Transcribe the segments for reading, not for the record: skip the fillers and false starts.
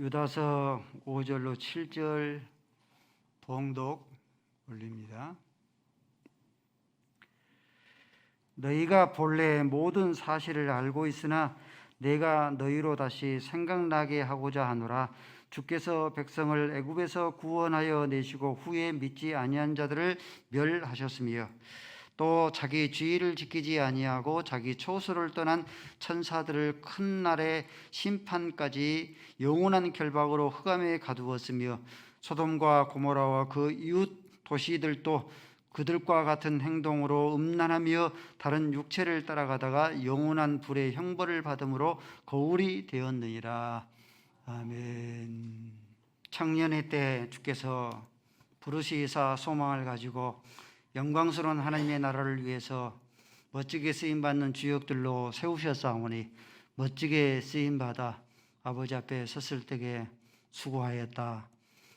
유다서 5절로 7절 봉독 올립니다. 너희가 본래 모든 사실을 알고 있으나 내가 너희로 다시 생각나게 하고자 하노라. 주께서 백성을 애굽에서 구원하여 내시고 후에 믿지 아니한 자들을 멸하셨으며 또 자기 주의를 지키지 아니하고 자기 초소를 떠난 천사들을 큰 날의 심판까지 영원한 결박으로 흑암에 가두었으며 소돔과 고모라와 그 이웃 도시들도 그들과 같은 행동으로 음란하며 다른 육체를 따라가다가 영원한 불의 형벌을 받음으로 거울이 되었느니라. 아멘. 청년의 때 주께서 부르시사 소망을 가지고 영광스러운 하나님의 나라를 위해서 멋지게 쓰임받는 주역들로 세우셨사오니 멋지게 쓰임받아 아버지 앞에 섰을 때에 수고하였다.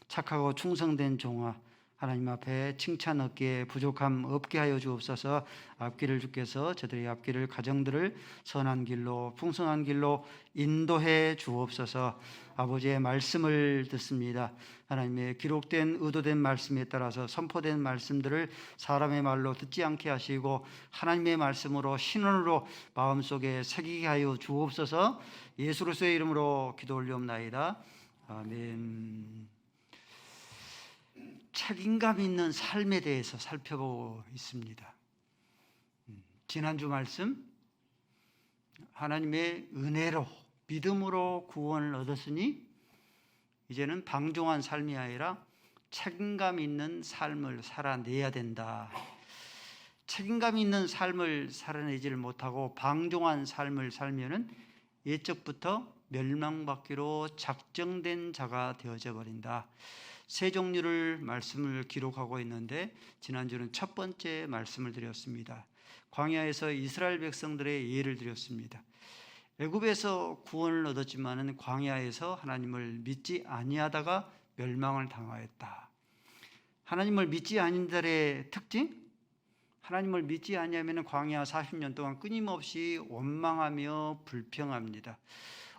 착하고 충성된 종아, 하나님 앞에 칭찬 얻기에 부족함 없게 하여 주옵소서. 앞길을 주께서 저들의 앞길을 가정들을 선한 길로 풍성한 길로 인도해 주옵소서. 아버지의 말씀을 듣습니다. 하나님의 기록된 의도된 말씀에 따라서 선포된 말씀들을 사람의 말로 듣지 않게 하시고 하나님의 말씀으로 신원으로 마음속에 새기게 하여 주옵소서. 예수로서의 이름으로 기도 올리옵나이다. 아멘. 책임감 있는 삶에 대해서 살펴보고 있습니다. 지난주 말씀, 하나님의 은혜로 믿음으로 구원을 얻었으니 이제는 방종한 삶이 아니라 책임감 있는 삶을 살아내야 된다. 책임감 있는 삶을 살아내지를 못하고 방종한 삶을 살면은 예적부터 멸망받기로 작정된 자가 되어져 버린다. 세 종류를 말씀을 기록하고 있는데 지난주는 첫 번째 말씀을 드렸습니다. 광야에서 이스라엘 백성들의 예를 드렸습니다. 애굽에서 구원을 얻었지만은 광야에서 하나님을 믿지 아니하다가 멸망을 당하였다. 하나님을 믿지 아닌 자의 특징? 하나님을 믿지 아니하면 광야 40년 동안 끊임없이 원망하며 불평합니다.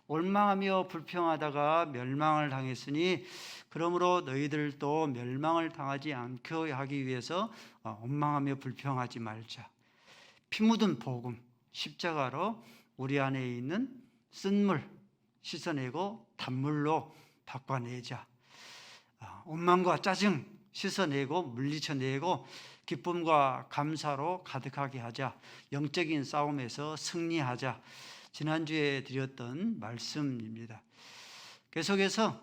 원망하며 불평하다가 멸망을 당했으니 그러므로 너희들도 멸망을 당하지 않게 하기 위해서 원망하며 불평하지 말자. 피 묻은 복음, 십자가로 우리 안에 있는 쓴물 씻어내고 단물로 바꿔내자. 원망과 짜증 씻어내고 물리쳐내고 기쁨과 감사로 가득하게 하자. 영적인 싸움에서 승리하자. 지난주에 드렸던 말씀입니다. 계속해서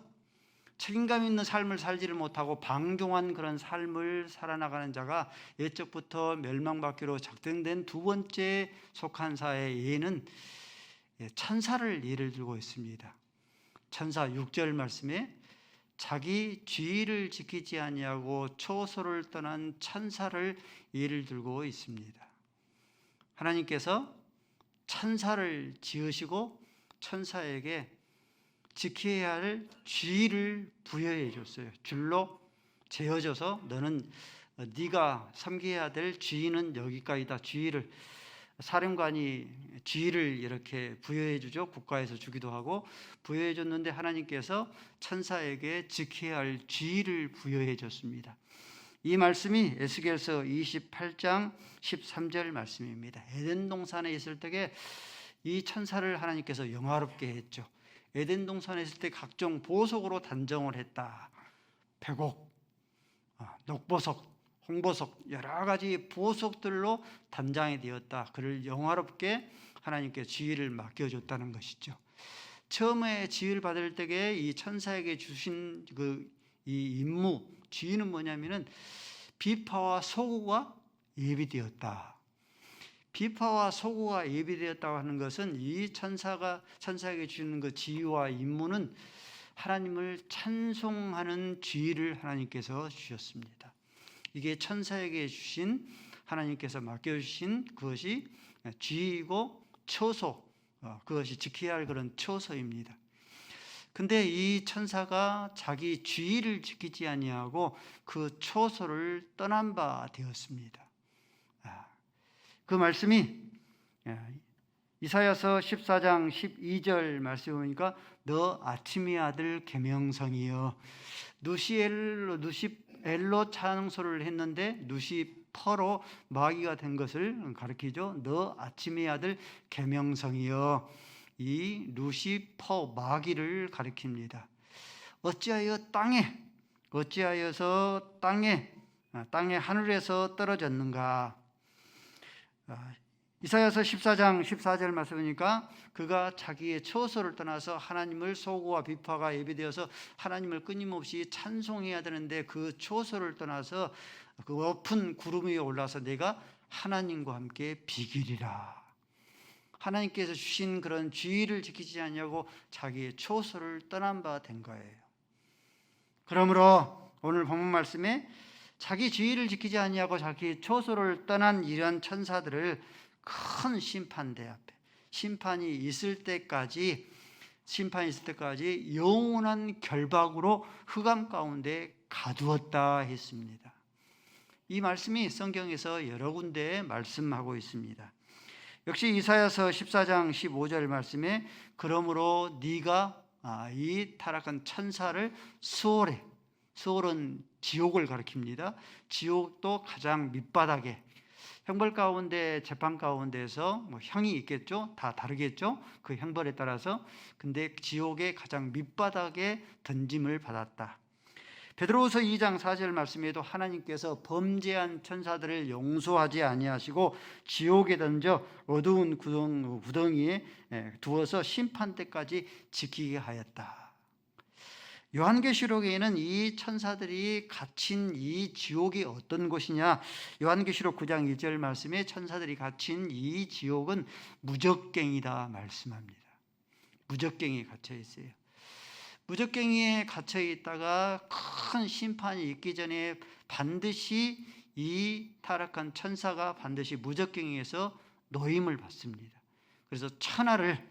책임감 있는 삶을 살지를 못하고 방종한 그런 삶을 살아나가는 자가 예적부터 멸망받기로 작정된 두 번째 속한 자의 예는 천사를 예를 들고 있습니다. 천사 6절 말씀에 자기 주의를 지키지 아니하고 초소를 떠난 천사를 예를 들고 있습니다. 하나님께서 천사를 지으시고 천사에게 지켜야 할 주의를 부여해 줬어요. 줄로 재어줘서 너는 네가 섬겨야 될 주의는 여기까지다. 주의를 사령관이 주의를 이렇게 부여해 주죠. 국가에서 주기도 하고 부여해 줬는데 하나님께서 천사에게 지켜야 할 주의를 부여해 줬습니다. 이 말씀이 에스겔서 28장 13절 말씀입니다. 에덴 동산에 있을 때에 이 천사를 하나님께서 영화롭게 했죠. 에덴 동산에 있을 때 각종 보석으로 단정을 했다. 백옥, 녹보석, 홍보석 여러 가지 보석들로 단장이 되었다. 그를 영화롭게 하나님께 지휘를 맡겨줬다는 것이죠. 처음에 지휘를 받을 때에 이 천사에게 주신 이 임무, 지휘는 뭐냐면은 비파와 소고가 예비되었다. 비파와 소고가 예비되었다고 하는 것은 이 천사에게 주는 그 지휘와 임무는 하나님을 찬송하는 지휘를 하나님께서 주셨습니다. 이게 천사에게 주신 하나님께서 맡겨주신 그것이 지휘이고 처소, 그것이 지켜야 할 그런 처소입니다. 근데 이 천사가 자기 주의를 지키지 아니하고 그 처소를 떠난 바 되었습니다. 그 말씀이 이사야서 14장 12절 말씀 보니까 너 아침의 아들 계명성이여. 누시엘로 찬송소를 했는데 누시퍼로 마귀가 된 것을 가리키죠. 너 아침의 아들 계명성이여. 이 루시퍼 마귀를 가리킵니다. 어찌하여서 땅에 하늘에서 떨어졌는가. 이사야서 14장 14절 말씀이니까 그가 자기의 처소를 떠나서 하나님을 소고와 비파가 예비되어서 하나님을 끊임없이 찬송해야 되는데 그 처소를 떠나서 그 높은 구름 위에 올라서 내가 하나님과 함께 비기리라. 하나님께서 주신 그런 주의를 지키지 않냐고 자기의 처소를 떠난 바 된 거예요. 그러므로 오늘 본문 말씀에 자기 주의를 지키지 않냐고 자기 처소를 떠난 이러한 천사들을 큰 심판대 앞에 심판이 있을 때까지 영원한 결박으로 흑암 가운데 가두었다 했습니다. 이 말씀이 성경에서 여러 군데 말씀하고 있습니다. 역시 이사야서 14장 15절 말씀에 그러므로 네가 이 타락한 천사를 수월은 지옥을 가리킵니다. 지옥도 가장 밑바닥에 형벌 가운데 재판 가운데서 형이 있겠죠. 다 다르겠죠. 그 형벌에 따라서. 근데 지옥의 가장 밑바닥에 던짐을 받았다. 베드로후서 2장 4절 말씀에도 하나님께서 범죄한 천사들을 용서하지 아니하시고 지옥에 던져 어두운 구덩이에 두어서 심판 때까지 지키게 하였다. 요한계시록에는 이 천사들이 갇힌 이 지옥이 어떤 곳이냐. 요한계시록 9장 2절 말씀에 천사들이 갇힌 이 지옥은 무적갱이다 말씀합니다. 무적갱이에 갇혀 있어요. 무적갱이에 갇혀 있다가 큰 심판이 있기 전에 반드시 이 타락한 천사가 반드시 무적갱이에서 노임을 받습니다. 그래서 천하를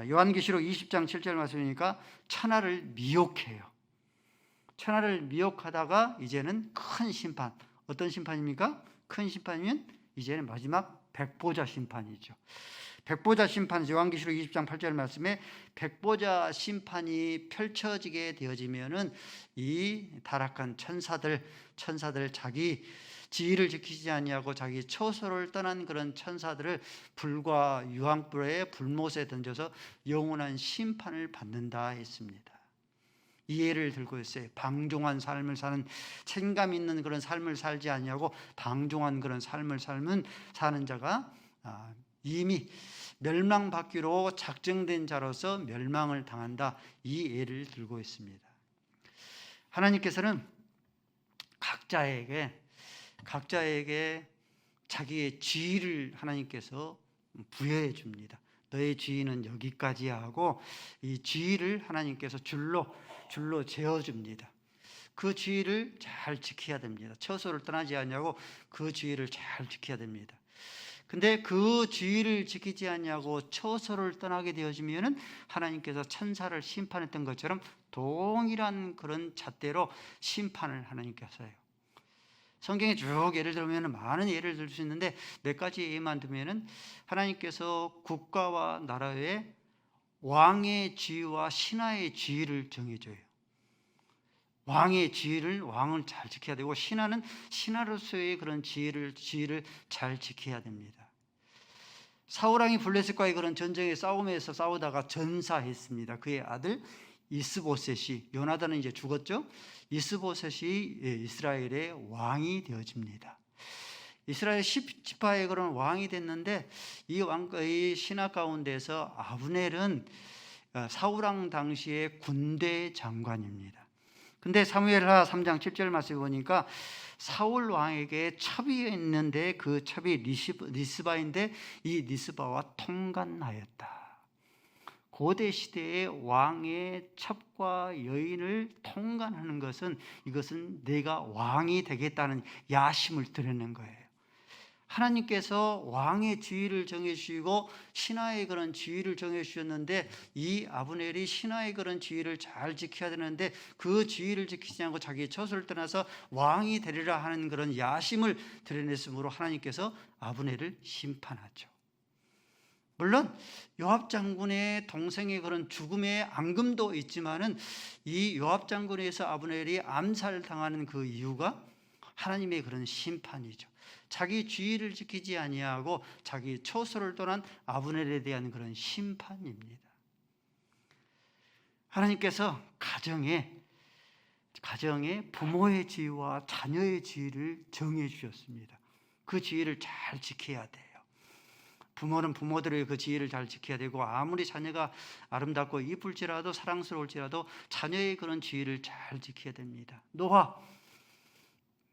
요한계시록 20장 7절 말씀이니까 천하를 미혹해요. 천하를 미혹하다가 이제는 큰 심판. 어떤 심판입니까? 큰 심판이면 이제는 마지막 백보자 심판이죠. 백보자 심판, 요한계시록 20장 8절 말씀에 백보자 심판이 펼쳐지게 되어지면은 이 타락한 천사들 자기 지위를 지키지 아니하고 자기 처소를 떠난 그런 천사들을 불과 유황불에 불못에 던져서 영원한 심판을 받는다 했습니다. 이 예를 들고 있어요. 방종한 삶을 사는, 책임감 있는 그런 삶을 살지 아니하고 방종한 그런 삶을 사는 자가 이미 멸망받기로 작정된 자로서 멸망을 당한다. 이 예를 들고 있습니다. 하나님께서는 각자에게 자기의 지위를 하나님께서 부여해 줍니다. 너의 지위는 여기까지 하고 이 지위를 하나님께서 줄로 재어줍니다. 그 지위를 잘 지켜야 됩니다. 처소를 떠나지 않냐고 그 지위를 잘 지켜야 됩니다. 근데 그 지위를 지키지 않냐고 처소를 떠나게 되어지면은 하나님께서 천사를 심판했던 것처럼 동일한 그런 잣대로 심판을 하나님께서 해요. 성경에 쭉 예를 들면 많은 예를 들 수 있는데 몇 가지 예만 들면은 하나님께서 국가와 나라의 왕의 지위와 신하의 지위를 정해줘요. 왕의 지위를 왕은 잘 지켜야 되고 신하는 신하로서의 그런 지위를 잘 지켜야 됩니다. 사울왕이 블레셋과의 그런 전쟁의 싸움에서 싸우다가 전사했습니다. 그의 아들 이스보셋이, 요나단은 이제 죽었죠. 이스보셋이 이스라엘의 왕이 되어집니다. 이스라엘 10지파의 그런 왕이 됐는데 이 신하 가운데서 아브넬은 사울왕 당시의 군대 장관입니다. 근데 사무엘하 3장 7절 말씀에 보니까 사울 왕에게 첩이 있는데 그 첩이 리스바인데 이 리스바와 통간하였다. 고대 시대의 왕의 첩과 여인을 통간하는 것은 이것은 내가 왕이 되겠다는 야심을 드러낸 거예요. 하나님께서 왕의 지위를 정해주시고 신하의 그런 지위를 정해주셨는데 이 아브넬이 신하의 그런 지위를 잘 지켜야 되는데 그 지위를 지키지 않고 자기의 처소를 떠나서 왕이 되리라 하는 그런 야심을 드러냈으므로 하나님께서 아브넬을 심판하죠. 물론 요압 장군의 동생의 그런 죽음의 앙금도 있지만은 이 요압 장군에서 아브넬이 암살당하는 그 이유가 하나님의 그런 심판이죠. 자기 주의를 지키지 아니하고 자기 처소를 떠난 아브넬에 대한 그런 심판입니다. 하나님께서 가정에 부모의 지위와 자녀의 지위를 정해 주셨습니다. 그 지위를 잘 지켜야 돼요. 부모는 부모들의 그 지위를 잘 지켜야 되고, 아무리 자녀가 아름답고 이쁠지라도 사랑스러울지라도 자녀의 그런 지위를 잘 지켜야 됩니다. 노아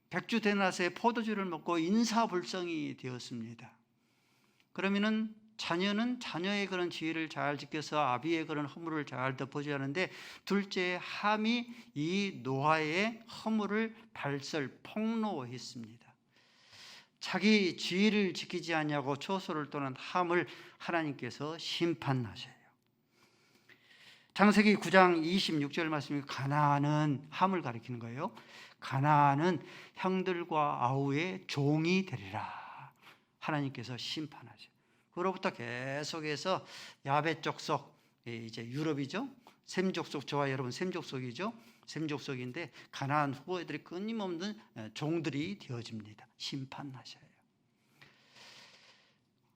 백주 대낮에 포도주를 먹고 인사불성이 되었습니다. 그러면은 자녀는 자녀의 그런 지위를 잘 지켜서 아비의 그런 허물을 잘 덮어줘야 하는데, 둘째 함이 이 노아의 허물을 폭로했습니다. 자기 지위를 지키지 않냐고 처소를 떠난 함을 하나님께서 심판하셔요. 창세기 9장 26절 말씀이 가나안은 함을 가리키는 거예요. 가나안은 형들과 아우의 종이 되리라. 하나님께서 심판하셔요. 그로부터 계속해서 야벳 족속, 이제 유럽이죠. 셈 족속, 저와 여러분 셈 족속이죠. 셈 족속인데 가나안 후보들이 끊임없는 종들이 되어집니다. 심판하셔요.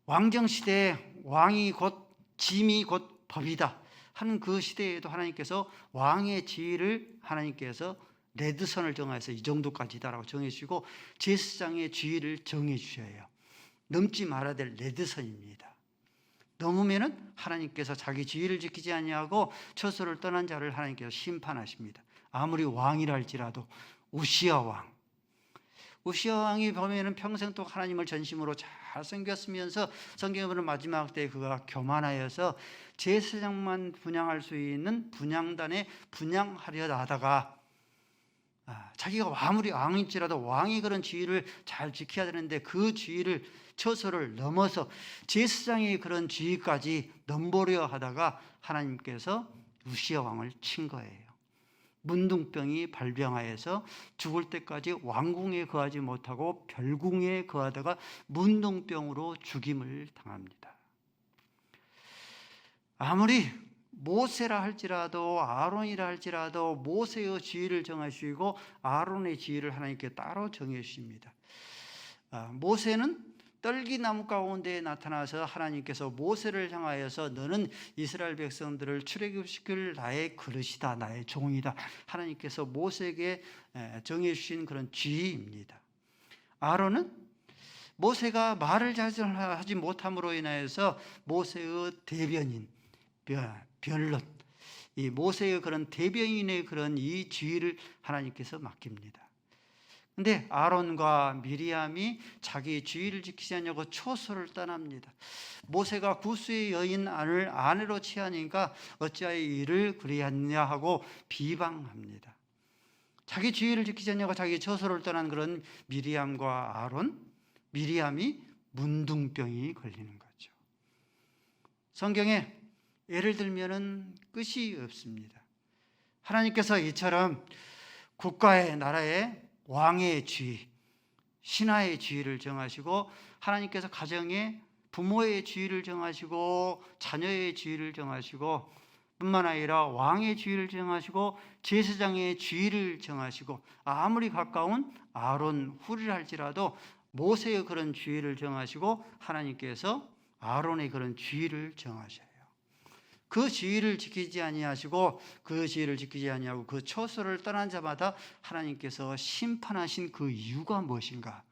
왕정 시대에 왕이 곧 짐이 곧 법이다 하는 그 시대에도 하나님께서 왕의 지위를 하나님께서 레드선을 정해서 이 정도까지다라고 정해주시고 제사장의 지위를 정해주셔요. 넘지 말아야 될 레드선입니다. 넘으면은 하나님께서 자기 지위를 지키지 아니하고 처소를 떠난 자를 하나님께서 심판하십니다. 아무리 왕이라 할지라도 우시야 왕이 보면은 평생 또 하나님을 전심으로 잘 섬겼으면서 성경에 보면 마지막 때 그가 교만하여서 제사장만 분향할 수 있는 분향단에 분향하려 하다가 자기가 아무리 왕일지라도 왕이 그런 지위를 잘 지켜야 되는데 그 지위를 처소를 넘어서 제사장의 그런 지위까지 넘보려 하다가 하나님께서 우시야 왕을 친 거예요. 문둥병이 발병하여서 죽을 때까지 왕궁에 거하지 못하고 별궁에 거하다가 문둥병으로 죽임을 당합니다. 아무리 모세라 할지라도 아론이라 할지라도 모세의 지위를 정하시고 아론의 지위를 하나님께 따로 정해 주십니다. 모세는 떨기나무 가운데 나타나서 하나님께서 모세를 향하여서 너는 이스라엘 백성들을 출애굽시킬 나의 그릇이다, 나의 종이다. 하나님께서 모세에게 정해 주신 그런 지위입니다. 아론은 모세가 말을 잘 하지 못함으로 인하여서 모세의 대변인, 변론, 이 모세의 그런 대변인의 그런 이 지위를 하나님께서 맡깁니다. 근데 아론과 미리암이 자기 지위를 지키지 않냐고 초소를 떠납니다. 모세가 구스의 여인을 아내로 취하니까 어찌하여 이를 그리하느냐 하고 비방합니다. 자기 지위를 지키지 않냐고 자기 처소를 떠난 그런 미리암과 아론, 미리암이 문둥병이 걸리는 거죠. 성경에 예를 들면은 끝이 없습니다. 하나님께서 이처럼 국가의 나라의 왕의 지위, 신하의 지위를 정하시고 하나님께서 가정의 부모의 지위를 정하시고 자녀의 지위를 정하시고 뿐만 아니라 왕의 지위를 정하시고 제사장의 지위를 정하시고 아무리 가까운 아론 훌이라 할지라도 모세의 그런 지위를 정하시고 하나님께서 아론의 그런 지위를 정하셔요. 그 지위를 지키지 아니하시고 그 지위를 지키지 아니하고 그 처소를 떠난 자마다 하나님께서 심판하신 그 이유가 무엇인가?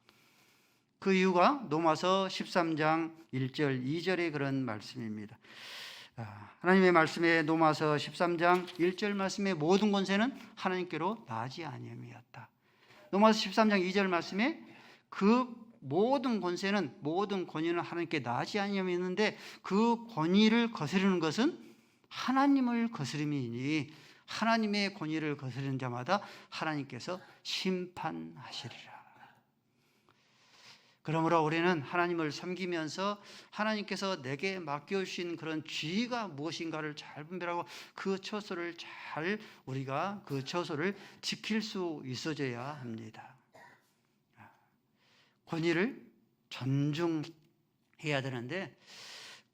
그 이유가 로마서 13장 1절 2절의 그런 말씀입니다. 하나님의 말씀에 로마서 13장 1절 말씀에 모든 권세는 하나님께로 나지 아니함이었다. 로마서 13장 2절 말씀에 그 모든 권세는 모든 권위는 하나님께 나지 아니함이었는데 그 권위를 거스르는 것은 하나님을 거스름이니 하나님의 권위를 거스르는 자마다 하나님께서 심판하시리라. 그러므로 우리는 하나님을 섬기면서 하나님께서 내게 맡겨주신 그런 지위가 무엇인가를 잘 분별하고 그 처소를 잘 우리가 그 처소를 지킬 수 있어져야 합니다. 권위를 존중해야 되는데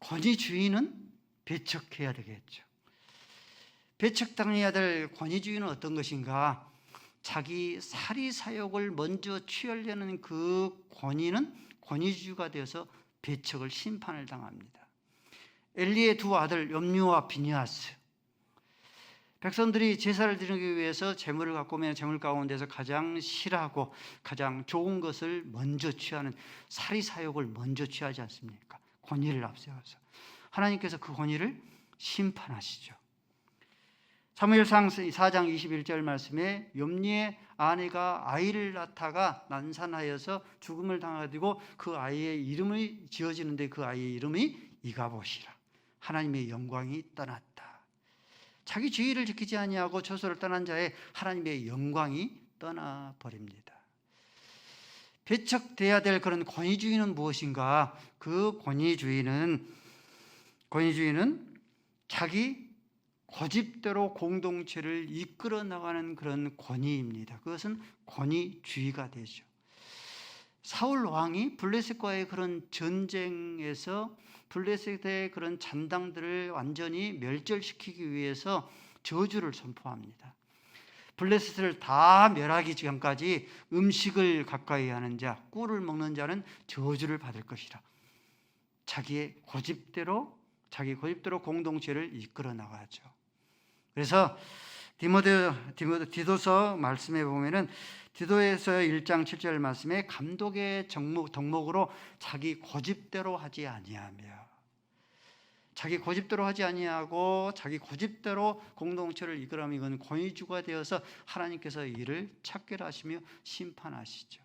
권위주의는 배척해야 되겠죠. 배척당해야 될 권위주의는 어떤 것인가? 자기 사리사욕을 먼저 취하려는 그 권위는 권위주의가 되어서 배척을, 심판을 당합니다. 엘리의 두 아들 욤류와 비느하스, 백성들이 제사를 드리기 위해서 제물을 갖고 오면 제물 가운데서 가장 실하고 가장 좋은 것을 먼저 취하는 사리사욕을 먼저 취하지 않습니까? 권위를 앞세워서 하나님께서 그 권위를 심판하시죠. 사무엘상 4장 21절 말씀에 욤리의 아내가 아이를 낳다가 난산하여서 죽음을 당하고 그 아이의 이름이 지어지는데 그 아이의 이름이 이가봇이라. 하나님의 영광이 떠났다. 자기 주의를 지키지 아니하고 처소를 떠난 자의 하나님의 영광이 떠나버립니다. 배척돼야 될 그런 권위주의는 무엇인가? 그 권위주의는 자기 고집대로 공동체를 이끌어 나가는 그런 권위입니다. 그것은 권위주의가 되죠. 사울 왕이 블레셋과의 그런 전쟁에서 블레셋의 그런 잔당들을 완전히 멸절시키기 위해서 저주를 선포합니다. 블레셋을 다 멸하기 전까지 음식을 가까이 하는 자, 꿀을 먹는 자는 저주를 받을 것이라. 자기 고집대로 공동체를 이끌어 나가죠. 그래서 디도서 말씀에 보면은 디도에서 1장 7절 말씀에 감독의 덕목으로 자기 고집대로 하지 아니하고 자기 고집대로 공동체를 이끌어가면 이건 권위주가 되어서 하나님께서 이를 척결하시며 심판하시죠.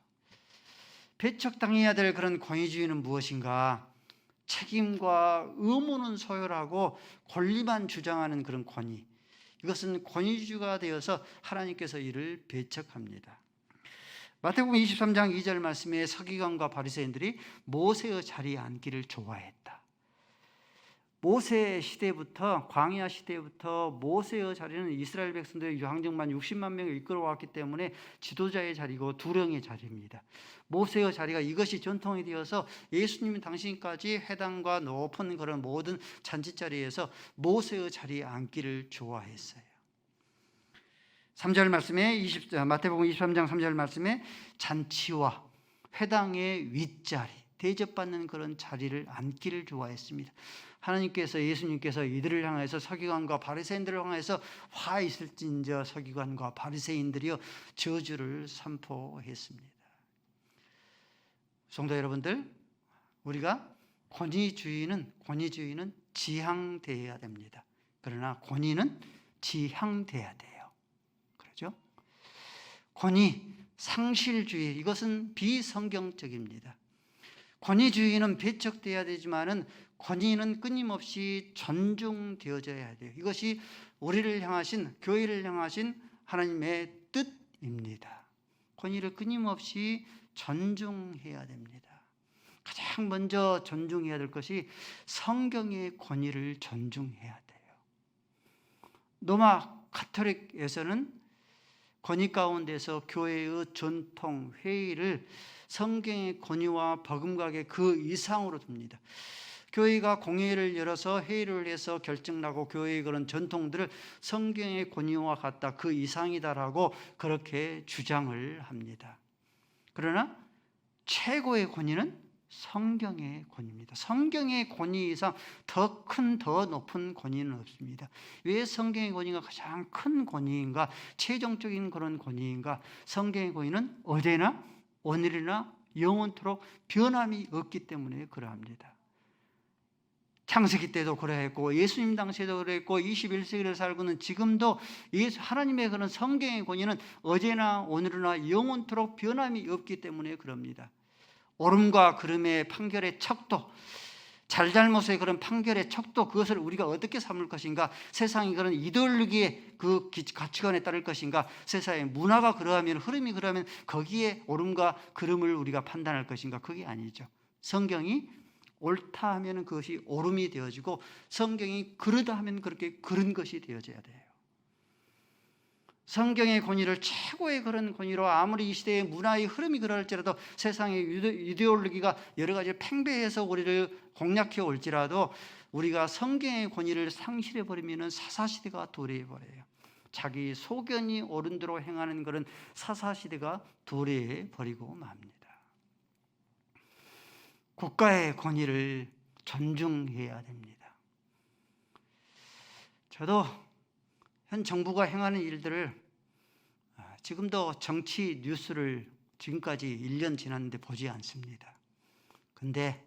배척당해야 될 그런 권위주의는 무엇인가? 책임과 의무는 소홀하고 권리만 주장하는 그런 권위. 이것은 권위주의가 되어서 하나님께서 이를 배척합니다. 마태복음 23장 2절 말씀에 서기관과 바리새인들이 모세의 자리에 앉기를 좋아했다. 모세 시대부터, 광야 시대부터 모세의 자리는 이스라엘 백성들의 유황정만 60만 명을 이끌어왔기 때문에 지도자의 자리고 두령의 자리입니다. 모세의 자리가 이것이 전통이 되어서 예수님 당시까지 회당과 높은 그런 모든 잔치자리에서 모세의 자리에 앉기를 좋아했어요. 3절 말씀에 마태복음 23장 3절 말씀에 잔치와 회당의 윗자리, 대접받는 그런 자리를 앉기를 좋아했습니다. 하나님께서, 예수님께서 이들을 향해서 서기관과 바리새인들을 향해서 화 있을진저 서기관과 바리새인들이여 저주를 선포했습니다. 성도 여러분들, 우리가 권위주의는 지향되어야 됩니다. 그러나 권위는 지향돼야 돼요. 그렇죠? 권위, 상실주의, 이것은 비성경적입니다. 권위주의는 배척되어야 되지만은 권위는 끊임없이 존중되어져야 돼요. 이것이 우리를 향하신, 교회를 향하신 하나님의 뜻입니다. 권위를 끊임없이 존중해야 됩니다. 가장 먼저 존중해야 될 것이 성경의 권위를 존중해야 돼요. 로마 가톨릭에서는 권위 가운데서 교회의 전통, 회의를 성경의 권위와 버금가게 그 이상으로 둡니다. 교회가 공회를 열어서 회의를 해서 결정나고 교회의 그런 전통들을 성경의 권위와 같다, 그 이상이다라고 그렇게 주장을 합니다. 그러나 최고의 권위는 성경의 권위입니다. 성경의 권위 이상 더 큰, 더 높은 권위는 없습니다. 왜 성경의 권위가 가장 큰 권위인가? 최종적인 그런 권위인가? 성경의 권위는 어제나 오늘이나 영원토록 변함이 없기 때문에 그러합니다. 창세기 때도 그러했고 예수님 당시에도 그랬고 21세기를 살고 있는 지금도 하나님의 그런 성경의 권위는 어제나 오늘이나 영원토록 변함이 없기 때문에 그럽니다. 옳음과 그름의 판결의 척도, 잘잘못의 그런 판결의 척도, 그것을 우리가 어떻게 삼을 것인가? 세상이 그런 이데올로기의 그 가치관에 따를 것인가? 세상의 문화가 그러하면, 흐름이 그러하면 거기에 옳음과 그름을 우리가 판단할 것인가? 그게 아니죠. 성경이 옳다 하면 그것이 옳음이 되어지고 성경이 그르다 하면 그렇게 그른 것이 되어져야 돼요. 성경의 권위를 최고의 그런 권위로, 아무리 이 시대의 문화의 흐름이 그럴지라도, 세상의 이데올로기가 여러 가지 팽배해서 우리를 공략해 올지라도, 우리가 성경의 권위를 상실해 버리면 사사시대가 도래해 버려요. 자기 소견이 옳은 대로 행하는 그런 사사시대가 도래해 버리고 맙니다. 국가의 권위를 존중해야 됩니다. 저도 현 정부가 행하는 일들을 지금도 정치 뉴스를 지금까지 1년 지났는데 보지 않습니다. 근데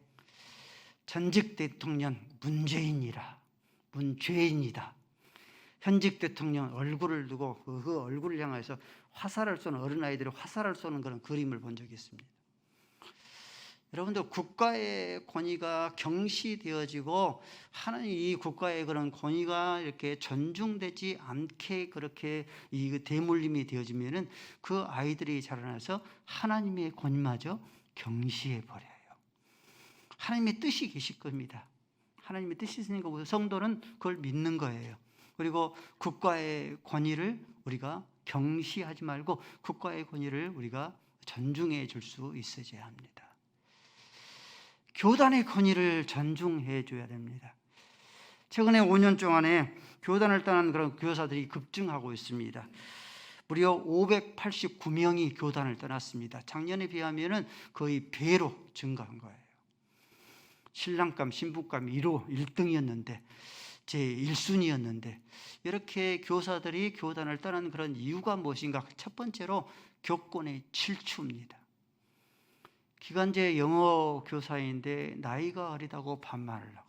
전직 대통령 문재인이다. 현직 대통령 얼굴을 두고 그 얼굴을 향해서 화살을 쏘는, 어린아이들이 화살을 쏘는 그런 그림을 본 적이 있습니다. 여러분들, 국가의 권위가 경시되어지고 하나님 이 국가의 그런 권위가 이렇게 존중되지 않게 그렇게 이 대물림이 되어지면은 그 아이들이 자라나서 하나님의 권위마저 경시해 버려요. 하나님의 뜻이 계실 겁니다. 하나님의 뜻이 있으니까 성도는 그걸 믿는 거예요. 그리고 국가의 권위를 우리가 경시하지 말고 국가의 권위를 우리가 존중해 줄 수 있어야 합니다. 교단의 권위를 존중해 줘야 됩니다. 최근에 5년 동안에 교단을 떠난 그런 교사들이 급증하고 있습니다. 무려 589명이 교단을 떠났습니다. 작년에 비하면 거의 배로 증가한 거예요. 신랑감, 신부감 1등이었는데 제 1순위였는데 이렇게 교사들이 교단을 떠난 그런 이유가 무엇인가? 첫 번째로 교권의 질추입니다. 기간제 영어 교사인데 나이가 어리다고 반말을 하고,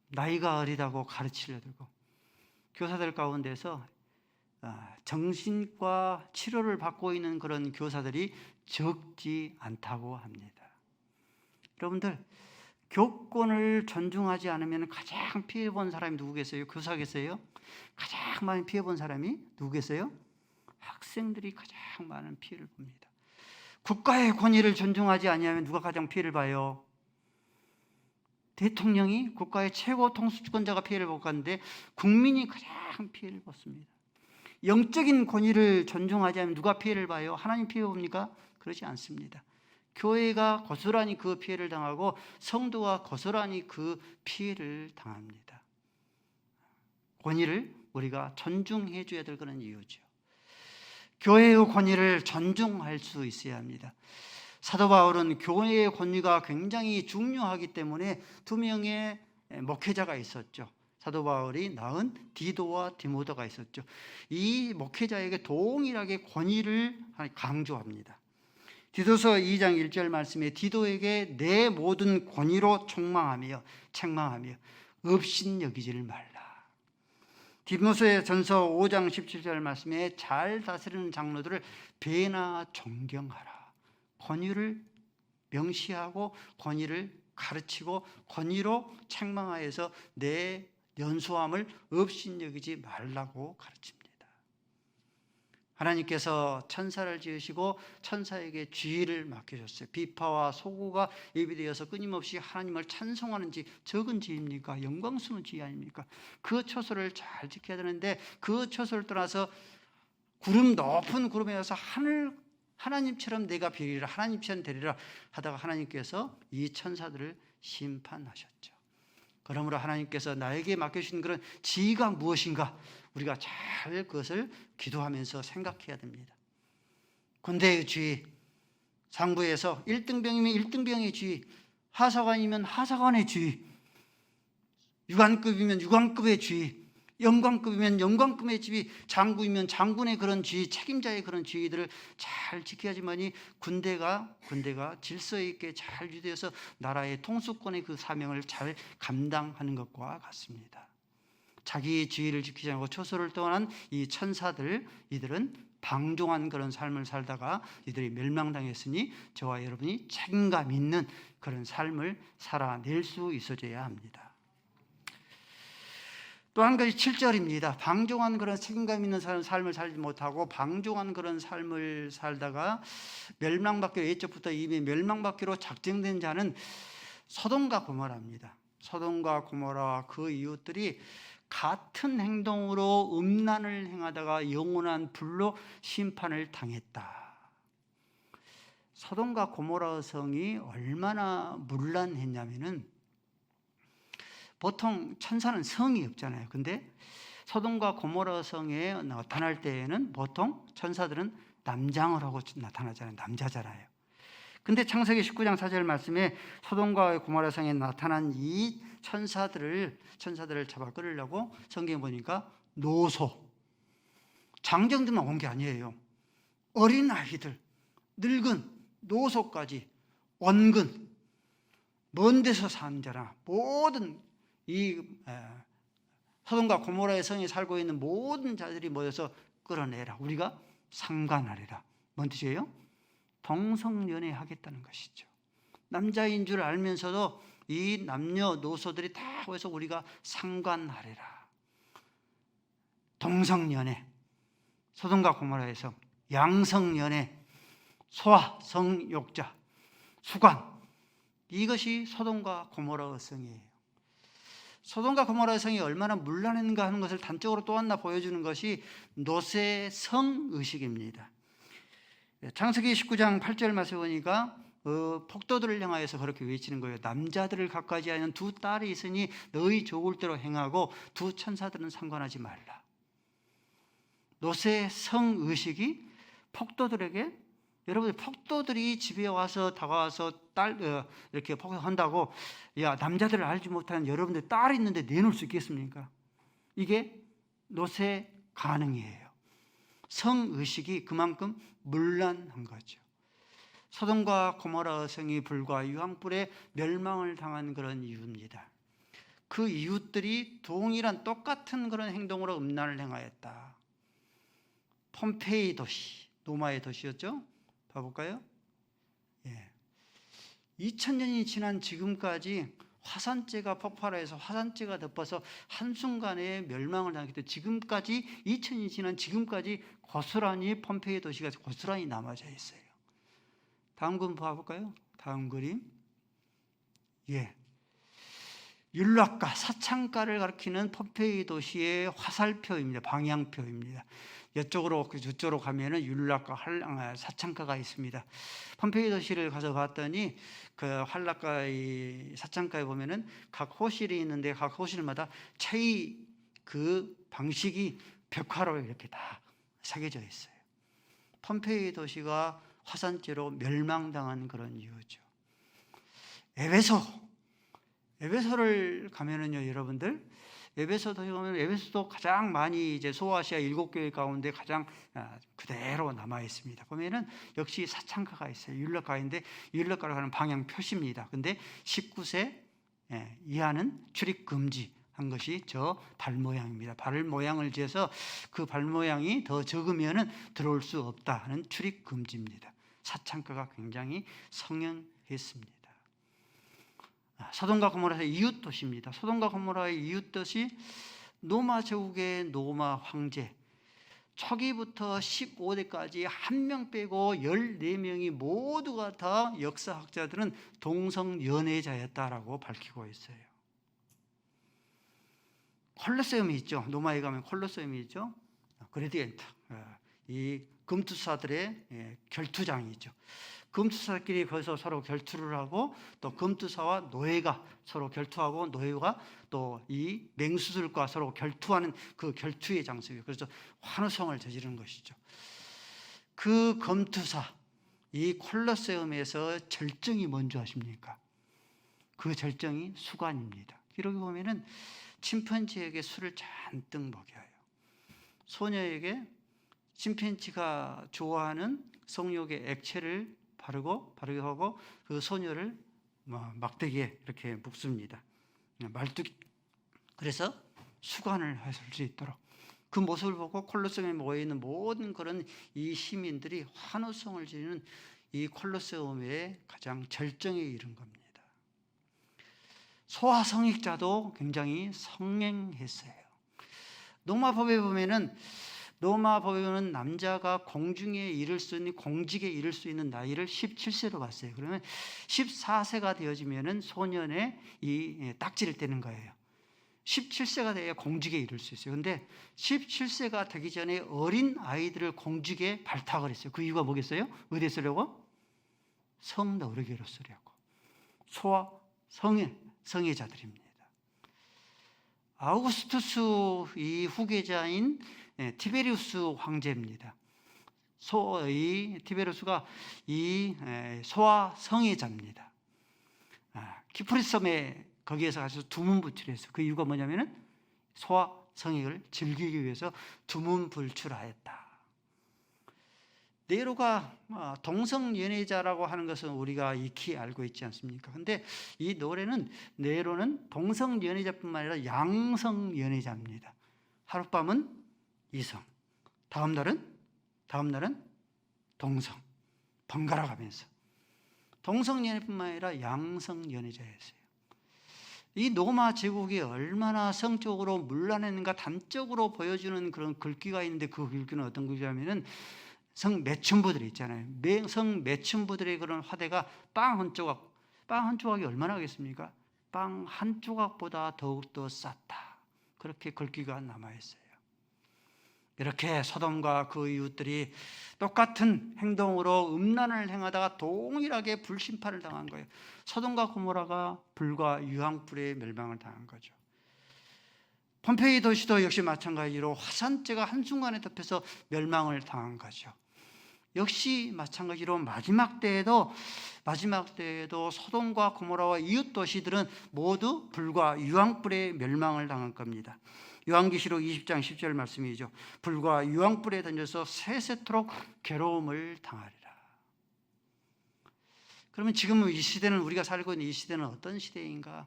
나이가 어리다고 가르치려 들고, 교사들 가운데서 정신과 치료를 받고 있는 그런 교사들이 적지 않다고 합니다. 여러분들, 교권을 존중하지 않으면 가장 피해본 사람이 누구겠어요? 교사겠어요? 가장 많이 피해본 사람이 누구겠어요? 학생들이 가장 많은 피해를 봅니다. 국가의 권위를 존중하지 아니하면 누가 가장 피해를 봐요? 대통령이 국가의 최고 통수권자가 피해를 못 가는데 국민이 가장 피해를 받습니다. 영적인 권위를 존중하지 않으면 누가 피해를 봐요? 하나님 피해 봅니까? 그렇지 않습니다. 교회가 고스란히 그 피해를 당하고 성도가 고스란히 그 피해를 당합니다. 권위를 우리가 존중해 줘야 될 그런 이유죠. 교회의 권위를 존중할 수 있어야 합니다. 사도 바울은 교회의 권위가 굉장히 중요하기 때문에 2명의 목회자가 있었죠. 사도 바울이 낳은 디도와 디모데가 있었죠. 이 목회자에게 동일하게 권위를 강조합니다. 디도서 2장 1절 말씀에 디도에게 내 모든 권위로 책망하며 업신여기지를 말라. 디모데 전서 5장 17절 말씀에 잘 다스리는 장로들을 배나 존경하라. 권위를 명시하고 권위를 가르치고 권위로 책망하여서 내 연소함을 업신여기지 말라고 가르칩니다. 하나님께서 천사를 지으시고 천사에게 지휘를 맡겨줬어요. 비파와 소고가 예비되어서 끊임없이 하나님을 찬송하는 지, 적은 지입니까? 영광스러운 지 아닙니까? 그 처소를 잘 지켜야 되는데 그 처소를 떠나서 높은 구름에 와서 하나님처럼 내가 비리라, 하나님처럼 되리라 하다가 하나님께서 이 천사들을 심판하셨죠. 그러므로 하나님께서 나에게 맡겨주신 그런 지위가 무엇인가? 우리가 잘 그것을 기도하면서 생각해야 됩니다. 군대의 지위, 상부에서 1등병이면 1등병의 지위, 하사관이면 하사관의 지위, 유관급이면 유관급의 지위, 영관급이면 영관급의 지위, 장군이면 장군의 그런 지위, 책임자의 그런 지위들을 잘 지켜야지만이 군대가 질서 있게 잘 유지해서 나라의 통수권의 그 사명을 잘 감당하는 것과 같습니다. 자기 지위를 지키지 않고 처소를 떠난 이 천사들, 이들은 방종한 그런 삶을 살다가 이들이 멸망당했으니 저와 여러분이 책임감 있는 그런 삶을 살아낼 수 있어져야 합니다. 또 한 가지 7절입니다. 방종한 그런 책임감 있는 삶을 살지 못하고 방종한 그런 삶을 살다가 멸망받기로, 예적부터 이미 멸망받기로 작정된 자는 소돔과 고모라입니다. 소돔과 고모라와 그 이웃들이 같은 행동으로 음란을 행하다가 영원한 불로 심판을 당했다. 소돔과 고모라 성이 얼마나 문란했냐면은, 보통 천사는 성이 없잖아요. 근데 소돔과 고모라 성에 나타날 때에는 보통 천사들은 남장을 하고 나타나잖아요. 남자잖아요. 근데 창세기 19장 4절 말씀에 소돔과 고모라 성에 나타난 이 천사들을 잡아 끌으려고 성경에 보니까 노소, 장정들만 온 게 아니에요. 어린 아이들, 늙은, 노소까지, 원근, 먼 데서 사는 자라, 모든 이 소돔과 고모라의 성에 살고 있는 모든 자들이 모여서 끌어내라. 우리가 상관하리라. 뭔 뜻이에요? 동성연애 하겠다는 것이죠. 남자인 줄 알면서도 이 남녀노소들이 다 모여서 우리가 상관하리라. 동성연애, 소돔과 고모라의 성, 양성연애, 소아, 성욕자, 수관, 이것이 소돔과 고모라의 성이에요. 소돔과 고모라의 성이 얼마나 문란한가 하는 것을 단적으로 또 하나 보여주는 것이 롯의 성의식입니다. 창세기 19장 8절 말씀에 보니까 폭도들을 향하여서 그렇게 외치는 거예요. 남자들을 갖가지 하는 두 딸이 있으니 너희 좋을 대로 행하고 두 천사들은 상관하지 말라. 롯의 성의식이 폭도들에게, 여러분, 폭도들이 집에 와서 다가와서 이렇게 폭행한다고, 야, 남자들을 알지 못하는 여러분들 딸이 있는데 내놓을 수 있겠습니까? 이게 롯의 가능이에요. 성의식이 그만큼 문란한 거죠. 소돔과 고모라 성이 불과 유황불에 멸망을 당한 그런 이유입니다. 그 이웃들이 동일한 똑같은 그런 행동으로 음란을 행하였다. 폼페이 도시, 로마의 도시였죠. 봐볼까요? 2000년이 지난 지금까지 화산재가 폭발해서 화산재가 덮어서 한순간에 멸망을 당했기 때문에 지금까지, 2000년이 지난 지금까지 고스란히 폼페이 도시가 고스란히 남아져 있어요. 다음 그림 봐볼까요? 다음 그림. 율락가, 사창가를 가리키는 폼페이 도시의 화살표입니다. 방향표입니다. 이쪽으로, 저쪽으로 가면은 율락가, 사창가가 있습니다. 폼페이 도시를 가서 봤더니 그 한락가의 사창가에 보면은 각 호실이 있는데 각 호실마다 체의 그 방식이 벽화로 이렇게 다 새겨져 있어요. 폼페이 도시가 화산재로 멸망당한 그런 이유죠. 에베소를 가면은요, 여러분들, 에베소도 가장 많이 이제 소아시아 7교회 가운데 가장 그대로 남아 있습니다. 보면은 역시 사창가가 있어요. 율락가인데 율락가로 가는 방향 표시입니다. 근데 19세 이하는 출입 금지한 것이 저 발 모양입니다. 발 모양을 재서 그 발 모양이 더 적으면은 들어올 수 없다 하는 출입 금지입니다. 사창가가 굉장히 성행했습니다. 소돔과 고모라의 이웃 도시입니다. 소돔과 고모라의 이웃 도시, 노마 제국의 노마 황제, 초기부터 15대까지 한 명 빼고 14명이 모두가 다 역사학자들은 동성연애자였다라고 밝히고 있어요. 콜로세움이 있죠. 로마에 가면 콜로세움이 있죠. 그레디엔트, 이 금투사들의 결투장이 있죠. 금투사끼리 거기서 서로 결투를 하고, 또 금투사와 노예가 서로 결투하고, 노예가 또 이 맹수들과 서로 결투하는 그 결투의 장소이에요. 그래서 환호성을 저지르는 것이죠. 그 금투사, 이 콜로세움에서 절정이 뭔지 아십니까? 그 절정이 수관입니다. 기록에 보면은 침팬지에게 술을 잔뜩 먹여요. 소녀에게 침팬지가 좋아하는 성욕의 액체를 바르고 하고 그 소녀를 막대기에 이렇게 묶습니다. 말뚝. 그래서 수관을 할 수 있도록 그 모습을 보고 콜로세움에 모여 있는 모든 그런 이 시민들이 환호성을 지르는 이 콜로세움의 가장 절정에 이른 겁니다. 소아성익자도 굉장히 성행했어요. 로마법에 보면은 남자가 공직에 이를 수 있는 나이를 17세로 봤어요. 그러면 14세가 되어지면은 소년의 이 딱지를 떼는 거예요. 17세가 돼야 공직에 이를 수 있어요. 근데 17세가 되기 전에 어린 아이들을 공직에 발탁을 했어요. 그 이유가 뭐겠어요? 어디에 쓰려고? 성너르게로 쓰려고. 소아 성애자들입니다. 아우구스투스 이 후계자인 티베리우스 황제입니다. 이 티베리우스가 이 소아 성애자입니다. 키프리섬에 거기에서 가서 두문불출을 했어요. 그 이유가 뭐냐면은 소아 성애를 즐기기 위해서 두문불출하였다. 네로가 동성연애자라고 하는 것은 우리가 익히 알고 있지 않습니까? 근데 이 노래는 네로는 동성연애자뿐만 아니라 양성연애자입니다. 하룻밤은 이성, 다음 날은 동성, 번갈아 가면서 동성연애뿐만 아니라 양성연애자였어요. 이 로마 제국이 얼마나 성적으로 문란했는가 단적으로 보여주는 그런 글귀가 있는데 그 글귀는 어떤 글귀냐면은 성 매춘부들이 있잖아요. 성 매춘부들의 그런 화대가 빵 한 조각이 얼마나 하겠습니까? 빵 한 조각보다 더욱더 쌌다. 그렇게 글귀가 남아있어요. 이렇게 소돔과 그 이웃들이 똑같은 행동으로 음란을 행하다가 동일하게 불심판을 당한 거예요. 소돔과 고모라가 불과 유황불에 멸망을 당한 거죠. 폼페이 도시도 역시 마찬가지로 화산재가 한순간에 덮여서 멸망을 당한 거죠. 역시 마찬가지로 마지막 때에도 소돔과 고모라와 이웃 도시들은 모두 불과 유황불에 멸망을 당할 겁니다. 요한계시록 20장 10절 말씀이죠. 불과 유황불에 던져서 세세토록 괴로움을 당하리라. 그러면 지금 이 시대는, 우리가 살고 있는 이 시대는 어떤 시대인가?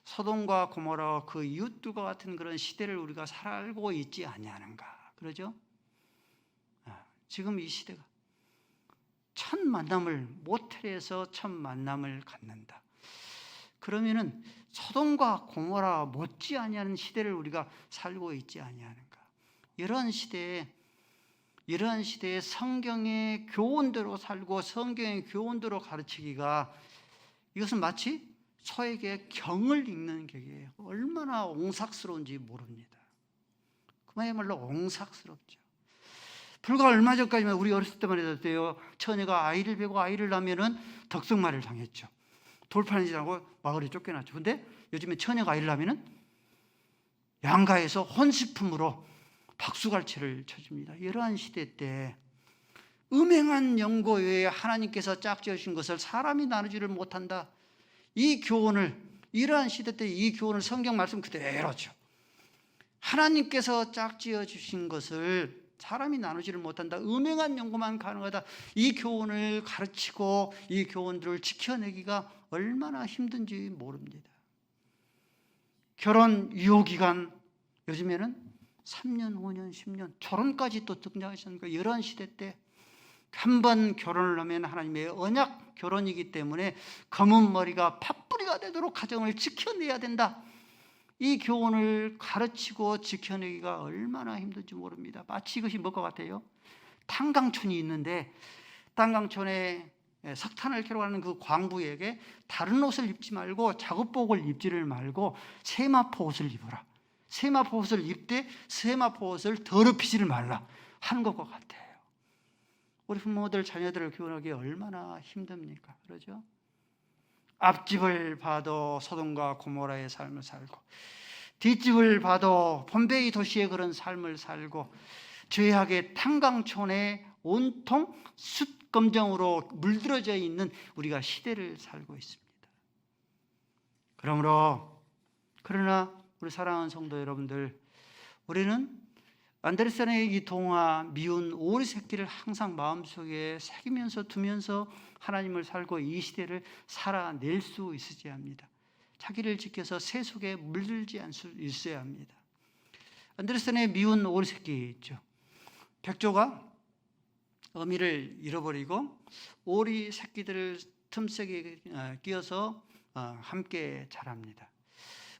소돔과 고모라와 그 이웃들과 같은 그런 시대를 우리가 살고 있지 아니하는가? 그러죠? 지금 이 시대가 첫 만남을, 모텔에서 첫 만남을 갖는다. 그러면은 소돔과 고모라 못지 아니하는 시대를 우리가 살고 있지 아니하는가? 이러한 시대에 성경의 교훈대로 살고 성경의 교훈대로 가르치기가, 이것은 마치 소에게 경을 읽는 격이에요. 얼마나 옹삭스러운지 모릅니다. 그야말로 옹삭스럽죠. 불과 얼마 전까지만, 우리 어렸을 때만 해도 처녀가 아이를 베고 아이를 낳으면은 덕성말을 당했죠. 돌판이 지나고 마을에 쫓겨났죠. 근데 요즘에 처녀가 아이를 낳으면은 양가에서 혼식품으로 박수갈채를 쳐줍니다. 이러한 시대 때 음행한 연고 외에 하나님께서 짝지어주신 것을 사람이 나누지를 못한다. 이 교훈을, 이러한 시대 때 이 교훈을 성경 말씀 그대로죠. 하나님께서 짝지어주신 것을 사람이 나누지를 못한다. 음행한 연고만 가능하다. 이 교훈을 가르치고 이 교훈들을 지켜내기가 얼마나 힘든지 모릅니다. 결혼 유효기간, 요즘에는 3년, 5년, 10년, 결혼까지 또 등장하셨으니까 이런 시대 때 한 번 결혼을 하면 하나님의 언약 결혼이기 때문에 검은 머리가 팥뿌리가 되도록 가정을 지켜내야 된다. 이 교훈을 가르치고 지켜내기가 얼마나 힘든지 모릅니다. 마치 이것이 뭘 것 같아요? 탄광촌이 있는데 탄광촌에 석탄을 캐러 가는 그 광부에게 다른 옷을 입지 말고 작업복을 입지를 말고 세마포 옷을 입어라. 세마포 옷을 입되 세마포 옷을 더럽히지를 말라 하는 것과 같아요. 우리 부모들 자녀들을 교훈하기 얼마나 힘듭니까? 그러죠? 앞집을 봐도 소돔과 고모라의 삶을 살고 뒷집을 봐도 폼페이 도시의 그런 삶을 살고 죄악의 탄광촌에 온통 숯검정으로 물들어져 있는 우리가 시대를 살고 있습니다. 그러나 우리 사랑하는 성도 여러분들, 우리는 안데르센의 이 동화 미운 오리 새끼를 항상 마음속에 새기면서 두면서 하나님을 살고 이 시대를 살아낼 수 있어야 합니다. 자기를 지켜서 새 속에 물들지 않을 수 있어야 합니다. 안데르센의 미운 오리 새끼 있죠. 백조가 어미를 잃어버리고 오리 새끼들을 틈새에 끼어서 함께 자랍니다.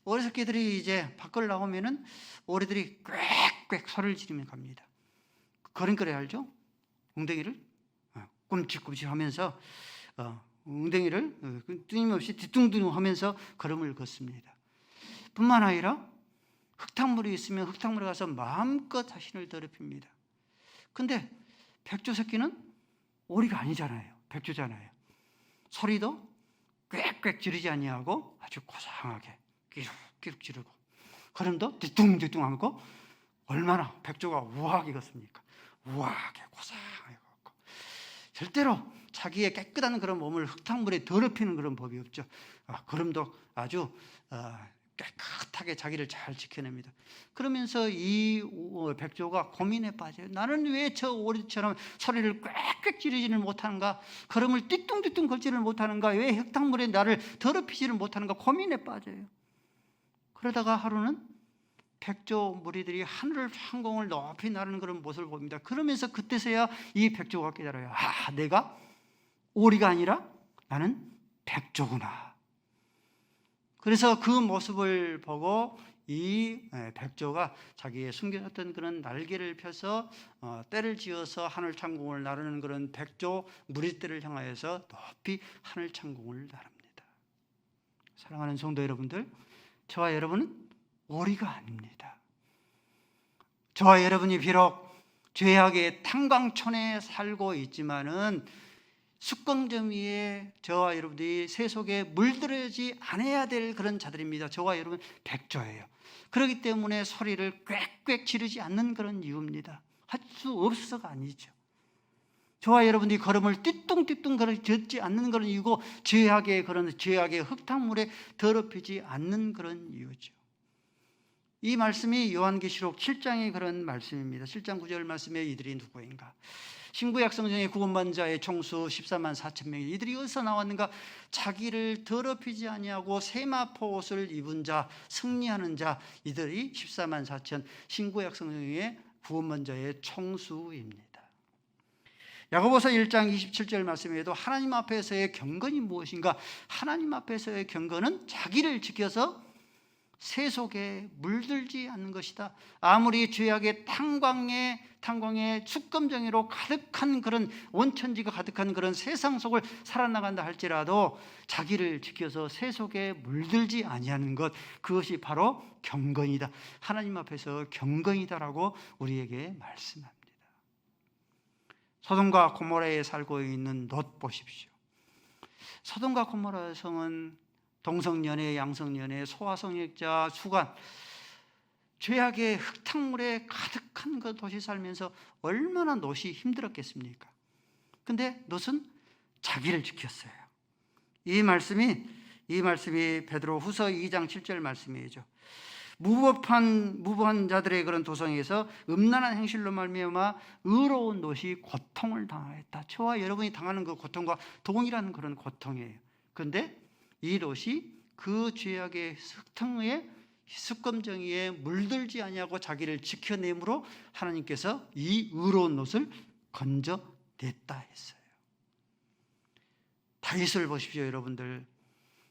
오리 새끼들이 이제 밖을 나오면은 오리들이 꽥꽥 소리를 지르며 갑니다. 걸음걸이 알죠? 웅덩이를 꿈찔꿈찔 하면서 웅덩이를 끊임없이 뒤뚱뚱 하면서 걸음을 걷습니다. 뿐만 아니라 흙탕물이 있으면 흙탕물에 가서 마음껏 자신을 더럽힙니다. 근데 백조 새끼는 오리가 아니잖아요. 백조잖아요. 소리도 꽥꽥 지르지 아니하고 아주 고상하게 끼룩끼룩 지르고 걸음도 뒤뚱뒤뚱 하고 얼마나 백조가 우아하게 걷습니까? 우아하게 고상하게 걷고 절대로 자기의 깨끗한 그런 몸을 흙탕물에 더럽히는 그런 법이 없죠. 걸음도 아주 깨끗하게 자기를 잘 지켜냅니다. 그러면서 이 백조가 고민에 빠져요. 나는 왜 저 오리처럼 소리를 꽥꽥 지르지를 못하는가? 걸음을 띠뚱띠뚱 걸지를 못하는가? 왜 흙탕물에 나를 더럽히지를 못하는가? 고민에 빠져요. 그러다가 하루는 백조 무리들이 하늘 상공을 높이 나르는 그런 모습을 봅니다. 그러면서 그때서야 이 백조가 깨달아요. 내가 오리가 아니라 나는 백조구나. 그래서 그 모습을 보고 이 백조가 자기의 숨겨졌던 그런 날개를 펴서 떼를 지어서 하늘 창공을 나르는 그런 백조 무리들을 향하여서 높이 하늘 창공을 나릅니다. 사랑하는 성도 여러분들, 저와 여러분은 오리가 아닙니다. 저와 여러분이 비록 죄악의 탄광촌에 살고 있지만은 숯광점 위에 저와 여러분들이 새 속에 물들어지 않아야 될 그런 자들입니다. 저와 여러분 백조예요. 그렇기 때문에 소리를 꽥꽥 지르지 않는 그런 이유입니다. 할 수 없어서가 아니죠. 저와 여러분들이 걸음을 띠뚱띠뚱 걷지 않는 그런 이유고 죄악의 흙탕물에 더럽히지 않는 그런 이유죠. 이 말씀이 요한계시록 7장의 그런 말씀입니다. 7장 9절 말씀에 이들이 누구인가? 신구약 성경의 구원받은 자의 총수 14만 4천 명이 이들이 어디서 나왔는가? 자기를 더럽히지 아니하고 세마포 옷을 입은 자, 승리하는 자, 이들이 14만 4천 신구약 성경의 구원받은 자의 총수입니다. 야고보서 1장 27절 말씀에도 하나님 앞에서의 경건이 무엇인가? 하나님 앞에서의 경건은 자기를 지켜서 새 속에 물들지 않는 것이다. 아무리 죄악의 탄광의 숯검정이로 가득한 그런 원천지가 가득한 그런 세상 속을 살아나간다 할지라도 자기를 지켜서 새 속에 물들지 아니하는 것, 그것이 바로 경건이다. 하나님 앞에서 경건이다라고 우리에게 말씀합니다. 소돔과 고모라에 살고 있는 롯 보십시오. 소돔과 고모라 성은 동성연애, 양성연애, 소아성역자, 수간, 죄악의 흙탕물에 가득한 그 도시 살면서 얼마나 롯이 힘들었겠습니까? 근데 롯은 자기를 지켰어요. 이 말씀이 베드로 후서 2장 7절 말씀이죠. 무법한 자들의 그런 도성에서 음란한 행실로 말미암아 의로운 롯이 고통을 당하였다. 저와 여러분이 당하는 그 고통과 동일한 그런 고통이에요. 그런데 이 롯이 그 죄악의 흙탕에 숯검정이에 물들지 아니하고 자기를 지켜내므로 하나님께서 이 의로운 롯을 건져냈다 했어요. 다윗을 보십시오, 여러분들.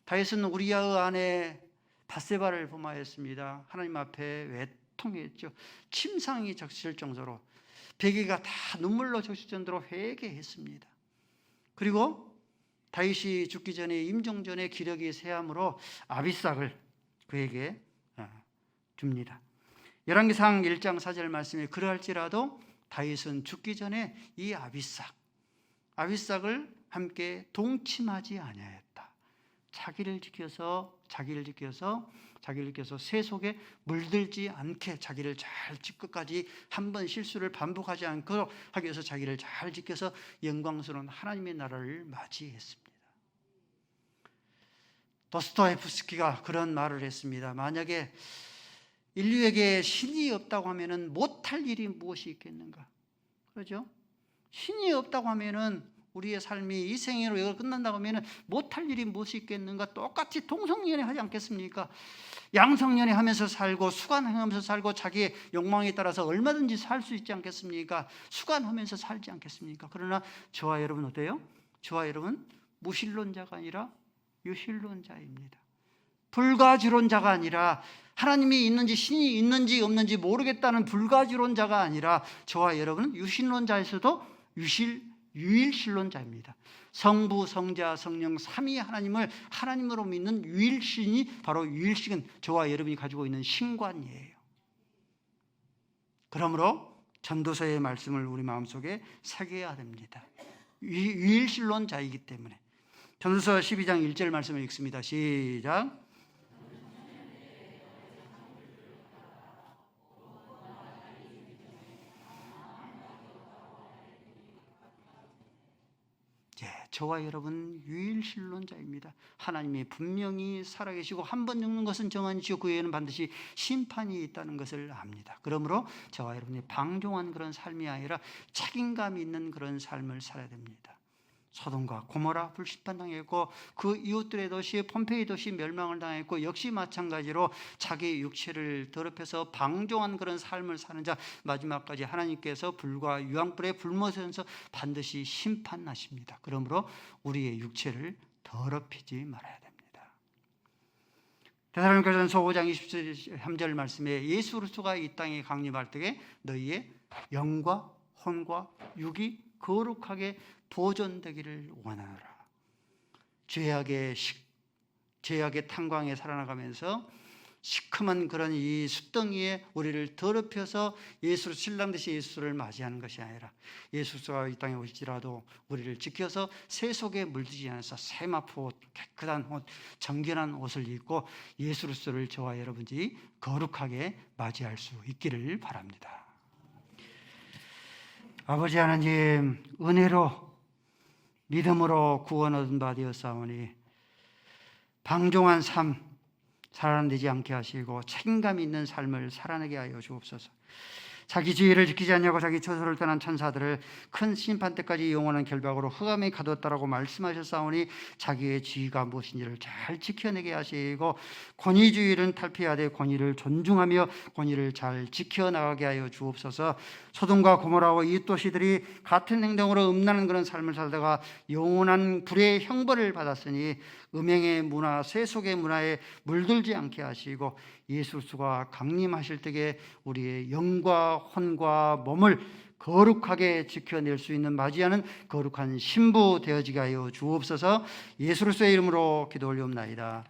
다윗은 우리아의 아내 바세바를 범하였습니다. 하나님 앞에 외통했죠. 침상이 적실 정도로, 베개가 다 눈물로 적실 정도로 회개했습니다. 그리고 다윗이 죽기 전에 임종 전에 기력이 쇠함으로 아비삭을 그에게 줍니다. 열왕기상 1장 4절 말씀에 그러할지라도 다윗은 죽기 전에 이 아비삭을 함께 동침하지 아니하였다. 자기를 지켜서 새 속에 물들지 않게 자기를 잘 끝까지 한 번 실수를 반복하지 않도록 하기 위해서 자기를 잘 지켜서 영광스러운 하나님의 나라를 맞이했습니다. 도스토옙스키가 그런 말을 했습니다. 만약에 인류에게 신이 없다고 하면은 못할 일이 무엇이 있겠는가? 그렇죠? 신이 없다고 하면은 우리의 삶이 이 생애로 이걸 끝난다고 하면은 못할 일이 무엇이 있겠는가? 똑같이 동성연애 하지 않겠습니까? 양성연애 하면서 살고 수간하면서 살고 자기의 욕망에 따라서 얼마든지 살 수 있지 않겠습니까? 수간하면서 살지 않겠습니까? 그러나 저와 여러분 어때요? 저와 여러분 무신론자가 아니라 유신론자입니다. 불가지론자가 아니라 하나님이 있는지 신이 있는지 없는지 모르겠다는 불가지론자가 아니라 저와 여러분은 유신론자에서도 유일신론자입니다. 성부, 성자, 성령 삼위 하나님을 하나님으로 믿는 유일신이 바로 유일신은 저와 여러분이 가지고 있는 신관이에요. 그러므로 전도서의 말씀을 우리 마음속에 새겨야 됩니다. 유일신론자이기 때문에. 전도서 12장 1절 말씀을 읽습니다. 시작. 저와 여러분 유일신론자입니다. 하나님이 분명히 살아계시고 한 번 죽는 것은 정한이시고 그 외에는 반드시 심판이 있다는 것을 압니다. 그러므로 저와 여러분이 방종한 그런 삶이 아니라 책임감 있는 그런 삶을 살아야 됩니다. 소돔과 고모라 불심판당했고 그 이웃들의 도시 폼페이 도시 멸망을 당했고 역시 마찬가지로 자기 육체를 더럽혀서 방종한 그런 삶을 사는 자 마지막까지 하나님께서 불과 유황불에 불못에서 반드시 심판하십니다. 그러므로 우리의 육체를 더럽히지 말아야 됩니다. 데살로니가전서 5장 23절 말씀에 예수 그리스도가 이 땅에 강림할 때에 너희의 영과 혼과 육이 거룩하게 보존되기를 원하노라. 죄악의 탄광에 살아나가면서 시큼한 그런 이 숯덩이에 우리를 더럽혀서 예수를 신랑 되신 예수를 맞이하는 것이 아니라 예수가 이 땅에 오실지라도 우리를 지켜서 새 속에 물들지 않아서 세마포 옷, 깨끗한 옷, 정결한 옷을 입고 예수 그리스도를 저와 여러분이 거룩하게 맞이할 수 있기를 바랍니다. 아버지 하나님, 은혜로 믿음으로 구원 얻은 바 되었사오니 방종한 삶 살아내지 않게 하시고 책임감 있는 삶을 살아내게 하여 주옵소서. 자기 지위를 지키지 않냐고 자기 처소를 떠난 천사들을 큰 심판 때까지 영원한 결박으로 흑암에 가뒀다라고 말씀하셨사오니 자기의 지위가 무엇인지를 잘 지켜내게 하시고 권위주의를 탈피하되 권위를 존중하며 권위를 잘 지켜나가게 하여 주옵소서. 소돔과 고모라와 이 도시들이 같은 행동으로 음란한 그런 삶을 살다가 영원한 불의 형벌을 받았으니 음행의 문화, 세속의 문화에 물들지 않게 하시고 예수 그리스도가 강림하실 때에 우리의 영과 혼과 몸을 거룩하게 지켜낼 수 있는 맞이하는 거룩한 신부 되어지게 하여 주옵소서. 예수 그리스도의 이름으로 기도 올리옵나이다.